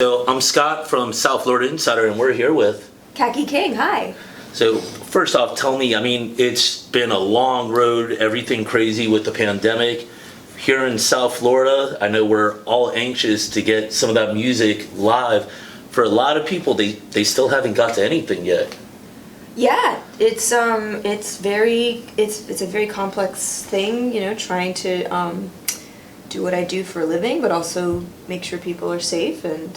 So I'm Scott from South Florida Insider, and we're here with Kaki King. Hi. So first off, tell me, it's been a long road, everything crazy with the pandemic. Here in South Florida, I know we're all anxious to get some of that music live. For a lot of people, they still haven't got to anything yet. Yeah, it's a very complex thing, trying to do what I do for a living, but also make sure people are safe and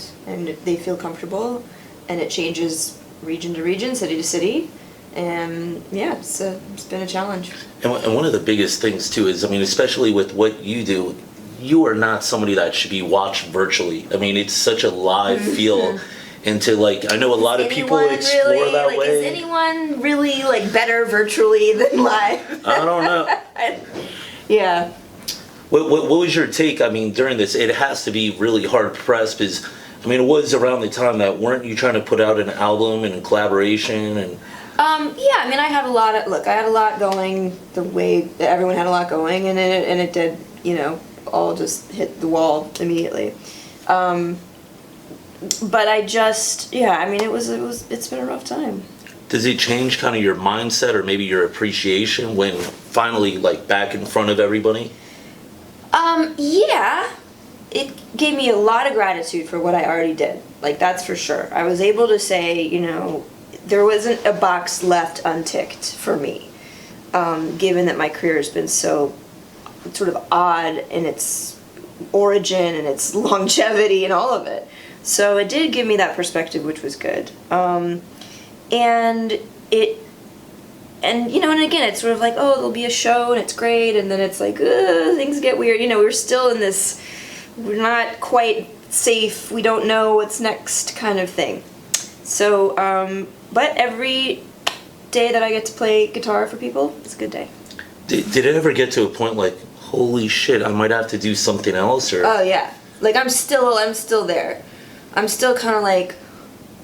they feel comfortable, and it changes region to region, city to city, and yeah, it's been a challenge. And one of the biggest things too is, especially with what you do, you are not somebody that should be watched virtually. It's such a live feel. And I know a lot of people explore really, that way. Is anyone really better virtually than live? I don't know. Yeah. What was your take? During this, it has to be really hard pressed because, it was around the time that weren't you trying to put out an album and collaboration and. Yeah, I had a lot going the way that everyone had a lot going, and it did, all just hit the wall immediately. But it's been a rough time. Does it change kind of your mindset or maybe your appreciation when finally back in front of everybody? Yeah, it gave me a lot of gratitude for what I already did. That's for sure. I was able to say, there wasn't a box left unticked for me, given that my career has been so sort of odd in its origin and its longevity and all of it. So it did give me that perspective, which was good. And again, it's sort of oh, there'll be a show and it's great, and then it's things get weird. We're still in this, we're not quite safe, we don't know what's next kind of thing. So, but every day that I get to play guitar for people, it's a good day. Did it ever get to a point holy shit, I might have to do something else? Or? Oh yeah, I'm still there. I'm still kind of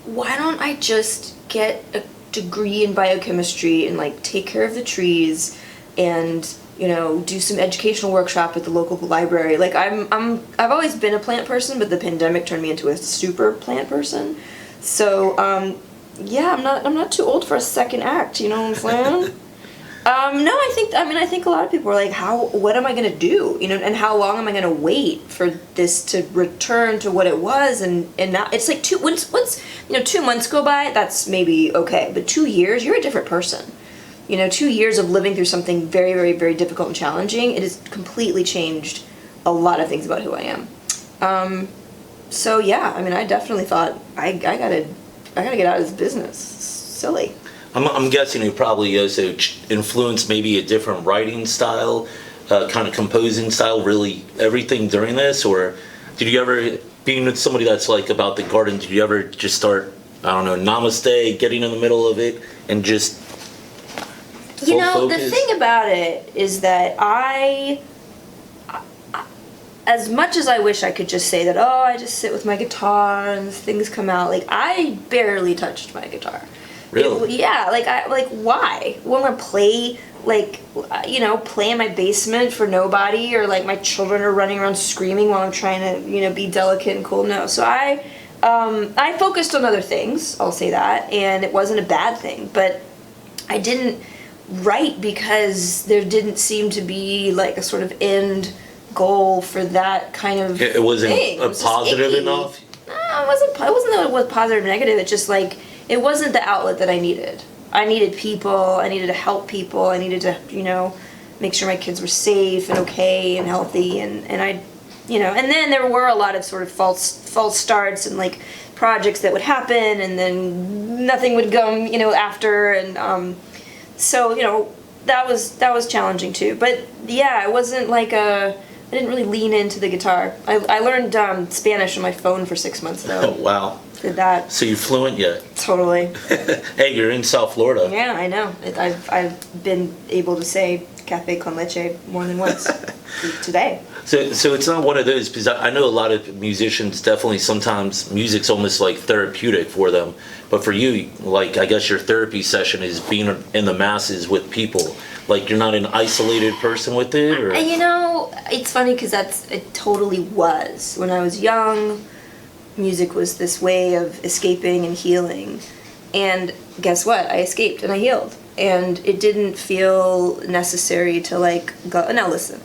why don't I just get a degree in biochemistry and take care of the trees and do some educational workshop at the local library. I've always been a plant person, but the pandemic turned me into a super plant person. So yeah, I'm not too old for a second act, you know what I'm saying? No, I think a lot of people are what am I going to do? And how long am I going to wait for this to return to what it was? And now it's once 2 months go by, that's maybe okay. But 2 years, you're a different person. 2 years of living through something very, very, very difficult and challenging, it has completely changed a lot of things about who I am. So yeah, I definitely thought I gotta get out of this business. It's silly. I'm guessing it probably also influenced maybe a different writing style, kind of composing style, really everything during this? Or did you ever, being with somebody that's about the garden, did you ever just start, I don't know, namaste, getting in the middle of it and just focus? The thing about it is that as much as I wish I could just say that, I just sit with my guitar and things come out, I barely touched my guitar. Really? Yeah, why? When I play, play in my basement for nobody, or my children are running around screaming while I'm trying to, be delicate and cool. No, so I focused on other things, I'll say that, and it wasn't a bad thing, but I didn't write because there didn't seem to be a sort of end goal for that kind of It wasn't thing. It was positive enough? It wasn't that it was positive or negative, it's just it wasn't the outlet that I needed. I needed people, I needed to help people, I needed to, make sure my kids were safe and okay and healthy, and I, and then there were a lot of sort of false starts and projects that would happen, and then nothing would go, after, and so, that was challenging too. But yeah, it wasn't I didn't really lean into the guitar. I learned Spanish on my phone for 6 months though. Oh, wow. Did that. So you're fluent yet? Totally. Hey, you're in South Florida. Yeah, I know. I've been able to say cafe con leche more than once today. So it's not one of those, because I know a lot of musicians definitely sometimes music's almost therapeutic for them. But for you, I guess your therapy session is being in the masses with people. You're not an isolated person with it? Or? It's funny because it totally was. When I was young, music was this way of escaping and healing. And guess what? I escaped and I healed. And it didn't feel necessary to like go, now listen,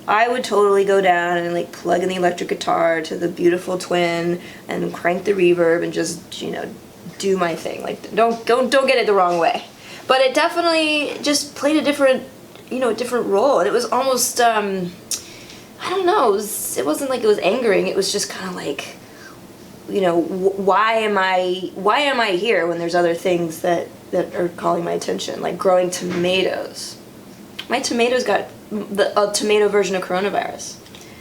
I would totally go down and like plug in the electric guitar to the beautiful twin and crank the reverb and just, you know, do my thing. Like don't get it the wrong way. But it definitely just played a different, you know, a different role. And it was almost, I don't know, it wasn't like it was angering. It was just kind of like, you know, why am I here when there's other things that are calling my attention, like growing tomatoes. My tomatoes got a tomato version of coronavirus.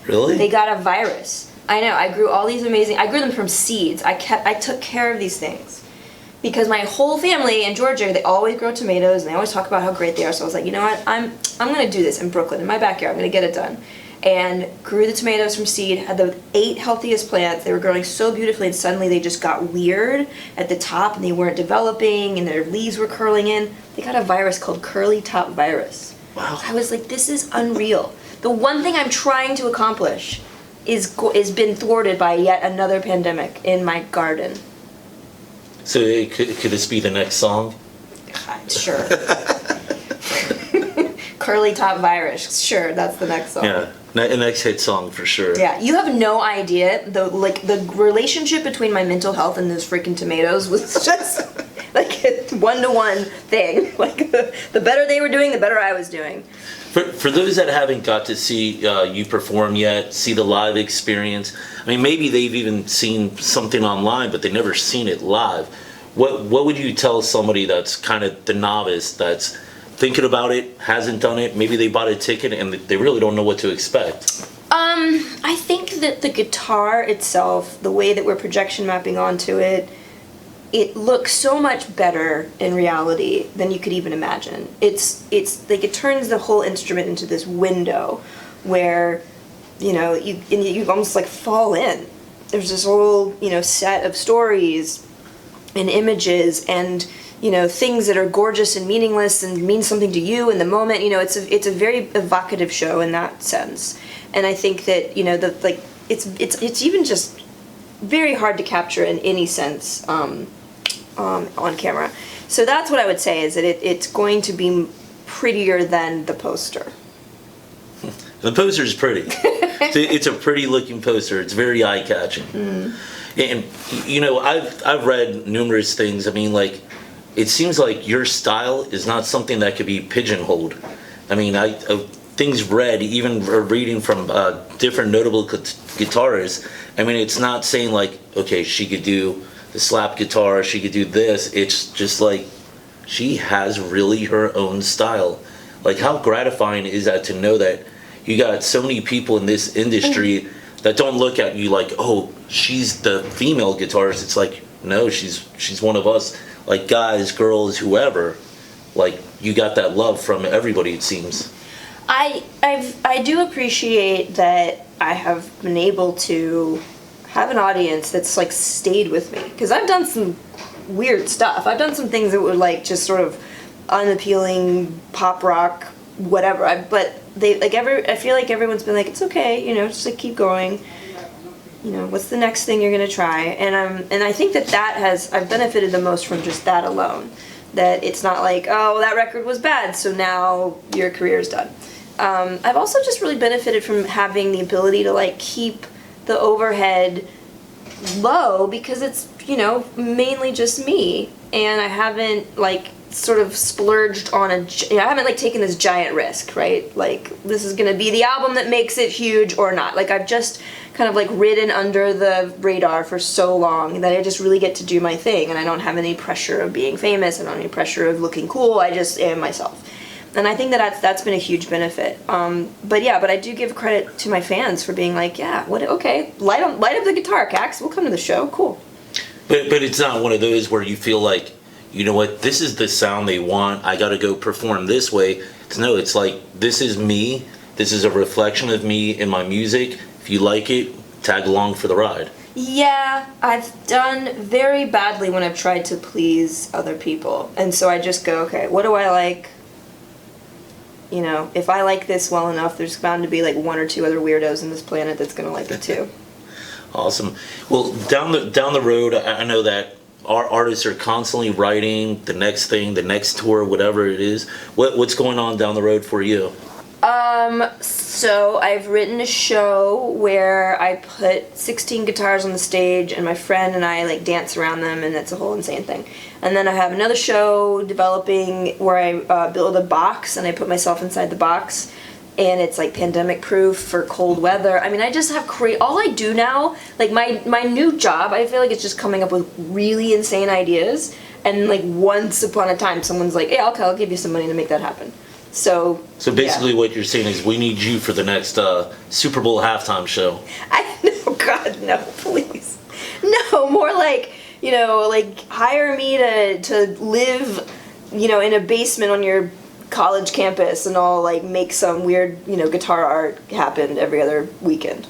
Really? They got a virus. I know. I grew all these I grew them from seeds. I took care of these things because my whole family in Georgia, they always grow tomatoes and they always talk about how great they are. So I was like, you know what? I'm going to do this in Brooklyn in my backyard. I'm going to get it done. And grew the tomatoes from seed, had the 8 healthiest plants. They were growing so beautifully, and suddenly they just got weird at the top, and they weren't developing, and their leaves were curling in. They got a virus called curly top virus. Wow. I was like, this is unreal. The one thing I'm trying to accomplish is been thwarted by yet another pandemic in my garden. So could this be the next song? Sure. Curly top virus. Sure, that's the next song. Yeah. Next hit song for sure. Yeah, you have no idea the relationship between my mental health and those freaking tomatoes was just like a 1-to-1 thing. Like the better they were doing, the better I was doing. For those that haven't got to see you perform yet, see the live experience, I mean, maybe they've even seen something online, but they've never seen it live. What would you tell somebody that's kind of the novice that's thinking about it, hasn't done it, maybe they bought a ticket and they really don't know what to expect? I think that the guitar itself, the way that we're projection mapping onto it, it looks so much better in reality than you could even imagine. It's like it turns the whole instrument into this window where, you know, you almost like fall in. There's this whole, you know, set of stories and images and, you know, things that are gorgeous and meaningless and mean something to you in the moment. You know, it's a very evocative show in that sense. And I think that, you know, it's even just very hard to capture in any sense on camera. So that's what I would say is that it's going to be prettier than the poster. The poster's pretty. It's a pretty looking poster. It's very eye catching. Mm. And you know, I've read numerous things. I mean, like, it seems like your style is not something that could be pigeonholed. I mean, things read, even reading from different notable guitarists, I mean, it's not saying like, okay, she could do the slap guitar, she could do this. It's just like, she has really her own style. Like, how gratifying is that to know that you got so many people in this industry that don't look at you like, oh, she's the female guitarist. It's like, no, she's one of us. Like, guys, girls, whoever, like, you got that love from everybody, it seems. I do appreciate that I have been able to have an audience that's like stayed with me, because I've done some weird stuff. I've done some things that were like just sort of unappealing pop rock, whatever. But I feel like everyone's been like, it's okay, you know, just like keep going. You know, what's the next thing you're gonna try? And I think I've benefited the most from just that alone. That it's not like, oh, that record was bad, so now your career's done. I've also just really benefited from having the ability to like keep the overhead low, because it's, you know, mainly just me, and I haven't like sort of splurged on I haven't like taken this giant risk, right? Like, this is gonna be the album that makes it huge or not. Like, I've just kind of like ridden under the radar for so long that I just really get to do my thing, and I don't have any pressure of being famous, I don't have any pressure of looking cool. I just am myself. And I think that's been a huge benefit. But I do give credit to my fans for being like, yeah, okay, light up the guitar, Cax. We'll come to the show. Cool. But it's not one of those where you feel like, you know what, this is the sound they want, I gotta go perform this way. No, it's like, this is me, this is a reflection of me in my music. If you like it, tag along for the ride. Yeah, I've done very badly when I've tried to please other people. And so I just go, okay, what do I like? You know, if I like this well enough, there's bound to be like 1 or 2 other weirdos in this planet that's gonna like it too. Awesome. Well, down the road, I know that our artists are constantly writing the next thing, the next tour, whatever it is. What's going on down the road for you? So I've written a show where I put 16 guitars on the stage and my friend and I like dance around them, and that's a whole insane thing. And then I have another show developing where I build a box and I put myself inside the box, and it's like pandemic proof for cold weather. I mean, I just have all I do now, like my new job, I feel like it's just coming up with really insane ideas, and like once upon a time someone's like, hey, I'll give you some money to make that happen. So basically, yeah. What you're saying is we need you for the next Super Bowl halftime show. I know, God, no, please. No, more like, like hire me to live, in a basement on your college campus, and I'll like make some weird, guitar art happen every other weekend.